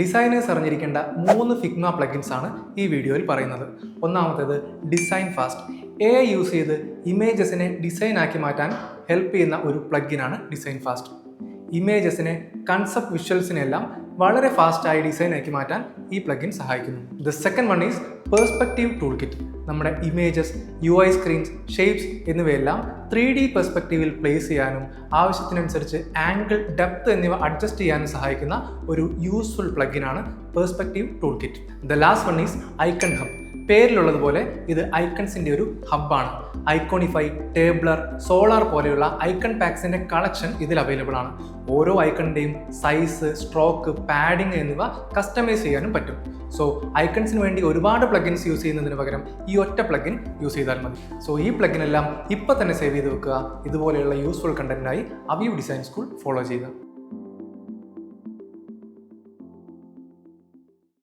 Designers അറിഞ്ഞിരിക്കേണ്ട 3 Figma plugins ആണ് ഈ വീഡിയോയിൽ പറയുന്നത്. ഒന്നാമത്തേത് ഡിസൈൻ ഫാസ്റ്റ്. AI യൂസ് ചെയ്ത് ഇമേജസിനെ ഡിസൈൻ ആക്കി മാറ്റാൻ ഹെൽപ്പ് ചെയ്യുന്ന ഒരു പ്ലഗിനാണ് ഡിസൈൻ ഫാസ്റ്റ്. ഇമേജസിനെ കൺസെപ്റ്റ് വിഷ്വൽസിനെല്ലാം വളരെ ഫാസ്റ്റായി ഡിസൈൻ ആക്കി മാറ്റാൻ ഈ പ്ലഗിൻ സഹായിക്കുന്നു. The second one is perspective tool kit. നമ്മുടെ ഇമേജസ്, UI സ്ക്രീൻസ്, ഷേപ്സ് എന്നിവയെല്ലാം 3D പെർസ്പെക്റ്റീവിൽ പ്ലേസ് ചെയ്യാനും ആവശ്യത്തിനനുസരിച്ച് ആംഗിൾ, ഡെപ്ത് എന്നിവ അഡ്ജസ്റ്റ് ചെയ്യാനും സഹായിക്കുന്ന ഒരു യൂസ്ഫുൾ പ്ലഗിനാണ് perspective tool kit. The last one is icon hub. പേരിലുള്ളതുപോലെ ഇത് ഐക്കൺസിൻ്റെ ഒരു ഹബ്ബാണ്. ഐക്കോണിഫൈ, ടേബ്ലർ, സോളാർ പോലെയുള്ള ഐക്കൺ പാക്സിൻ്റെ കളക്ഷൻ ഇതിൽ അവൈലബിൾ ആണ്. ഓരോ ഐക്കണിൻ്റെയും സൈസ്, സ്ട്രോക്ക്, പാഡിങ് എന്നിവ കസ്റ്റമൈസ് ചെയ്യാനും പറ്റും. സോ ഐക്കൺസിന് വേണ്ടി ഒരുപാട് പ്ലഗിൻസ് യൂസ് ചെയ്യുന്നതിന് പകരം ഈ ഒറ്റ പ്ലഗിൻ യൂസ് ചെയ്താൽ മതി. സോ ഈ പ്ലഗിനെല്ലാം ഇപ്പം തന്നെ സേവ് ചെയ്ത് വെക്കുക. ഇതുപോലെയുള്ള യൂസ്ഫുൾ കണ്ടന്റിനായി അവ്യൂ ഡിസൈൻ സ്കൂൾ ഫോളോ ചെയ്യുക.